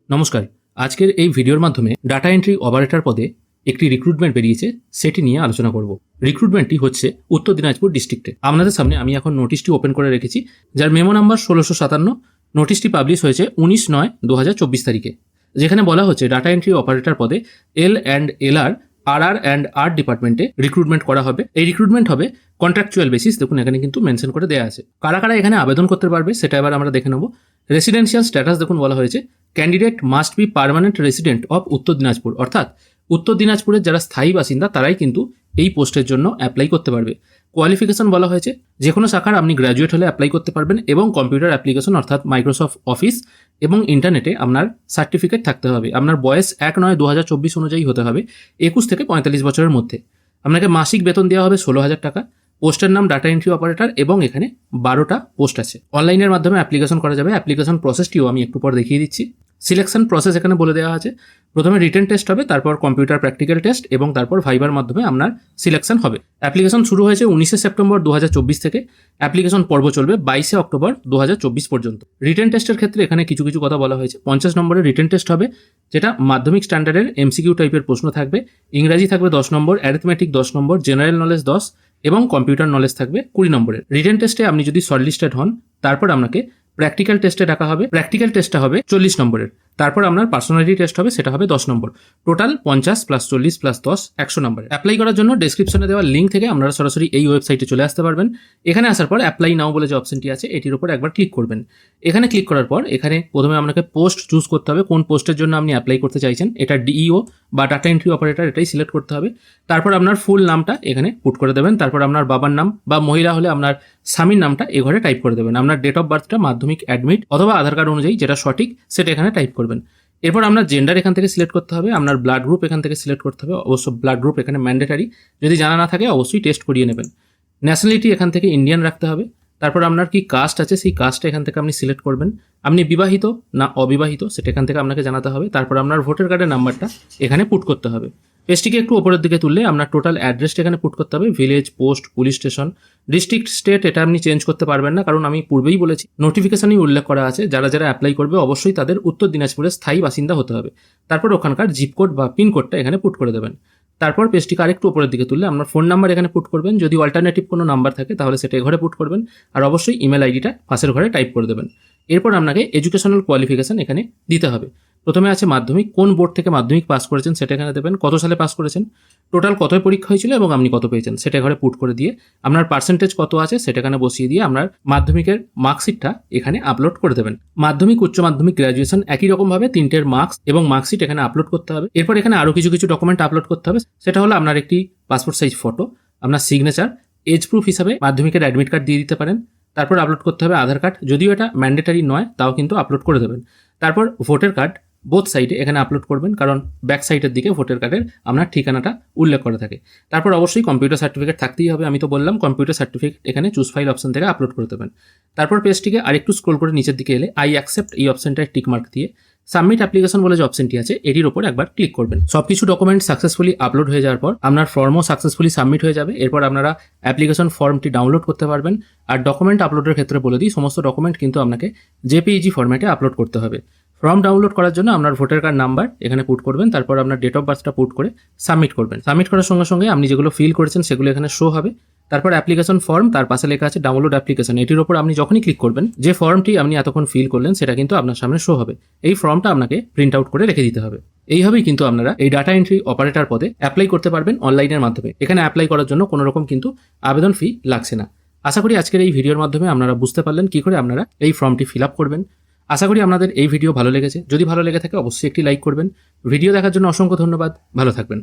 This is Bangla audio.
নমস্কার। আজকের এই ভিডিওর মাধ্যমে ডাটা এন্ট্রি অপারেটর পদে একটি রিক্রুটমেন্ট বেরিয়েছে, সেটি নিয়ে আলোচনা করব। রিক্রুটমেন্টটি হচ্ছে উত্তর দিনাজপুর ডিস্ট্রিক্টে। আপনাদের সামনে আমি এখন নোটিশটি ওপেন করে রেখেছি, যার মেমো নাম্বার 1657। নোটিশটি পাবলিশ হয়েছে 19/9/2024 তারিখে, যেখানে বলা হচ্ছে ডাটা এন্ট্রি অপারেটর পদে L&LR RR&R ডিপার্টমেন্টে রিক্রুটমেন্ট করা হবে। এই রিক্রুটমেন্ট হবে কন্ট্রাকচুয়াল বেসিস। দেখুন এখানে কিন্তু মেনশন করে দেওয়া আছে কারা কারা এখানে আবেদন করতে পারবে, সেটা এবার আমরা দেখে নেব। রেসিডেন্সিয়াল স্ট্যাটাস দেখুন বলা হয়েছে candidate must be permanent resident of উত্তর দিনাজপুর, অর্থাৎ উত্তর দিনাজপুরের যারা স্থায়ী বাসিন্দা তারাই কিন্তু এই পোস্টের জন্য অ্যাপ্লাই করতে পারবে। কোয়ালিফিকেশন বলা হয়েছে যে কোনো শাখার আপনি গ্র্যাজুয়েট হলে অ্যাপ্লাই করতে পারবেন এবং কম্পিউটার অ্যাপ্লিকেশন অর্থাৎ মাইক্রোসফট অফিস এবং ইন্টারনেটে আপনার সার্টিফিকেট থাকতে হবে। আপনার বয়স 1/9/2024 অনুযায়ী হতে হবে 21 থেকে 45 বছরের মধ্যে। আপনাকে মাসিক বেতন দেওয়া হবে 16,000 টাকা। পোস্টের নাম ডাটা এন্ট্রি অপারেটর এবং এখানে 12টা পোস্ট আছে। অনলাইনের মাধ্যমে অ্যাপ্লিকেশন করা যাবে। অ্যাপ্লিকেশন প্রসেসটিও আমি একটু পর দেখিয়ে দিচ্ছি। সিলেকশন প্রসেস এখানে বলে দেওয়া আছে, প্রথমে রিটেন টেস্ট হবে, তারপর কম্পিউটার প্র্যাকটিক্যাল টেস্ট এবং তারপর ভাইবার মাধ্যমে আপনার সিলেকশন হবে। অ্যাপ্লিকেশন শুরু হয়েছে 19 সেপ্টেম্বর 2024 থেকে। অ্যাপ্লিকেশন পর্ব চলবে 22 অক্টোবর 2024 পর্যন্ত। রিটেন টেস্টের ক্ষেত্রে এখানে কিছু কিছু কথা বলা হয়েছে। 50 নম্বরের রিটেন টেস্ট হবে, যেটা মাধ্যমিক স্ট্যান্ডার্ডের MCQ টাইপের প্রশ্ন থাকবে। ইংরাজি থাকবে 10 নম্বর, অ্যারিথমেটিক 10 নম্বর, জেনারেল নলেজ 10 এবং কম্পিউটার নলেজ থাকবে 20 নম্বরের। রিটেন টেস্টে আপনি যদি শর্টলিস্টেড হন, তারপর আপনাকে প্র্যাকটিক্যাল টেস্টে ডাকা হবে। প্র্যাকটিক্যাল টেস্টটা হবে 40 নম্বরের। তারপর আপনার পার্সোনালিটি টেস্ট হবে, সেটা হবে 10 নম্বর। টোটাল 50 + 40 + 10 100 নম্বরে। অ্যাপ্লাই করার জন্য ডেসক্রিপশনে দেওয়া লিঙ্ক থেকে আপনারা সরাসরি এই ওয়েবসাইটে চলে আসতে পারবেন। এখানে আসার পর অ্যাপ্লাই নাও বলে যে অপশনটি আছে, এটির উপর একবার ক্লিক করবেন। এখানে ক্লিক করার পর এখানে প্রথমে আপনাকে পোস্ট চুজ করতে হবে, কোন পোস্টের জন্য আপনি অ্যাপ্লাই করতে চাইছেন। এটা DEO বা ডাটা এন্ট্রি অপারেটর, এটাই সিলেক্ট করতে হবে। তারপর আপনার ফুল নামটা এখানে পুট করে দেবেন। তারপর আপনার বাবার নাম বা মহিলা হলে আপনার স্বামীর নামটা এ ঘরে টাইপ করে দেবেন। আপনার ডেট অফ বার্থটা মাধ্যমিক অ্যাডমিট অথবা আধার কার্ড অনুযায়ী যেটা সঠিক সেটা এখানে টাইপ করবেন। এরপর আপনার জেন্ডার এখান থেকে সিলেক্ট করতে হবে, আপনার ব্লাড গ্রুপ এখান থেকে সিলেক্ট করতে হবে। অবশ্য ব্লাড গ্রুপ এখানে ম্যান্ডেটারি, যদি জানা না থাকে অবশ্যই টেস্ট করিয়ে নেবেন। ন্যাশনালিটি এখান থেকে ইন্ডিয়ান রাখতে হবে। তারপর আপনার কি কাস্ট আছে, সেই কাস্টটা এখান থেকে আপনি সিলেক্ট করবেন। আপনি বিবাহিত না অবিবাহিত সেটা এখান থেকে আপনাকে জানাতে হবে। তারপর আপনার ভোটার কার্ডের নাম্বারটা এখানে পুট করতে হবে। পেজটিকে একটু ওপরের দিকে তুললে আপনার টোটাল অ্যাড্রেসটা এখানে পুট করতে হবে। Village, post, police station, district, state এটা আপনি চেঞ্জ করতে পারবেন না, কারণ আমি পূর্বেই বলেছি নোটিফিকেশনেই উল্লেখ করা আছে যারা যারা অ্যাপ্লাই করবে অবশ্যই তাদের উত্তর দিনাজপুরের স্থায়ী বাসিন্দা হতে হবে। তারপর ওখানকার জিপ কোড বা পিন কোডটা এখানে পুট করে দেবেন। তারপর পেজটিকে আরেকটু উপরের দিকে তুললে আপনার ফোন নাম্বার এখানে পুট করবেন। যদি অল্টারনেটিভ কোনো নাম্বার থাকে তাহলে সেটা ঘরে পুট করবেন। আর অবশ্যই ইমেল আইডিটা পাশের ঘরে টাইপ করে দেবেন। এরপর আপনাকে এডুকেশনাল কোয়ালিফিকেশন এখানে দিতে হবে। প্রথমে আছে মাধ্যমিক, কোন বোর্ড থেকে মাধ্যমিক পাস করেছেন সেটা এখানে দেবেন। কত সালে পাস করেছেন, টোটাল কত পরীক্ষা হয়েছিল এবং আপনি কত পেয়েছেন সেটা ঘরে পুট করে দিয়ে আপনার পার্সেন্টেজ কত আছে সেটা এখানে বসিয়ে দিয়ে আপনার মাধ্যমিকের মার্কশিটটা এখানে আপলোড করে দেবেন। মাধ্যমিক, উচ্চ মাধ্যমিক, গ্র্যাজুয়েশন একই রকমভাবে 3টের মার্কস এবং মার্কশিট এখানে আপলোড করতে হবে। এরপর এখানে আরও কিছু কিছু ডকুমেন্ট আপলোড করতে হবে। সেটা হলো আপনার একটি পাসপোর্ট সাইজ ফটো, আপনার সিগনেচার, এজ প্রুফ হিসাবে মাধ্যমিকের অ্যাডমিট কার্ড দিয়ে দিতে পারেন। তারপর আপলোড করতে হবে আধার কার্ড, যদিও এটা ম্যান্ডেটারি নয় তাও কিন্তু আপলোড করে দেবেন। তারপর ভোটার কার্ড বোথ সাইডে এখানে আপলোড করবেন, কারণ ব্যাক সাইডের দিকে ভোটার কার্ডের আপনার ঠিকানাটা উল্লেখ করা থাকে। তারপর অবশ্যই কম্পিউটার সার্টিফিকেট থাকতেই হবে, আমি তো বললাম কম্পিউটার সার্টিফিকেট এখানে চুজ ফাইল অপশন থেকে আপলোড করে দেবেন। তারপর পেজটিকে আরেকটু স্ক্রল করে নিচের দিকে এলে আই অ্যাকসেপ্ট এই অপশনটায় টিক মার্ক দিয়ে সাবমিট অ্যাপ্লিকেশন বলে যে অপশনটি আছে এটির উপর একবার ক্লিক করবেন। সবকিছু ডকুমেন্ট সাকসেসফুলি আপলোড হয়ে যাওয়ার পর আপনার ফর্মও সাকসেসফুলি সাবমিট হয়ে যাবে। এরপর আপনারা অ্যাপ্লিকেশন ফর্মটি ডাউনলোড করতে পারবেন। আর ডকুমেন্ট আপলোডের ক্ষেত্রে বলে দিই, সমস্ত ডকুমেন্ট কিন্তু আপনাকে JPEG ফরম্যাটে আপলোড করতে হবে। ফর্ম ডাউনলোড করার জন্য আপনার ভোটার কার্ড নাম্বার এখানে পুট করবেন। তারপর আপনার ডেট অফ বার্থটা পুট করে সাবমিট করবেন। সাবমিট করার সঙ্গে সঙ্গে আপনি যেগুলো ফিল করেছেন সেগুলো এখানে শো হবে। তারপর অ্যাপ্লিকেশন ফর্ম, তার পাশে লেখা আছে ডাউনলোড অ্যাপ্লিকেশন। এটির উপর আপনি যখনই ক্লিক করবেন যে ফর্মটি আপনি এতক্ষণ ফিল করলেন সেটা কিন্তু আপনার সামনে শো হবে। এই ফর্মটা আপনাকে প্রিন্ট আউট করে রেখে দিতে হবে। এইভাবেই কিন্তু আপনারা এই ডাটা এন্ট্রি অপারেটর পদে অ্যাপ্লাই করতে পারবেন অনলাইনের মাধ্যমে। এখানে অ্যাপ্লাই করার জন্য কোনো রকম কিন্তু আবেদন ফি লাগছে না। আশা করি আজকের এই ভিডিওর মাধ্যমে আপনারা বুঝতে পারলেন কী করে আপনারা এই ফর্মটি ফিল আপ করবেন। আশা করি আপনাদের এই ভিডিও ভালো লেগেছে। যদি ভালো লেগে থাকে অবশ্যই একটি লাইক করবেন। ভিডিও দেখার জন্য অসংখ্য ধন্যবাদ। ভালো থাকবেন।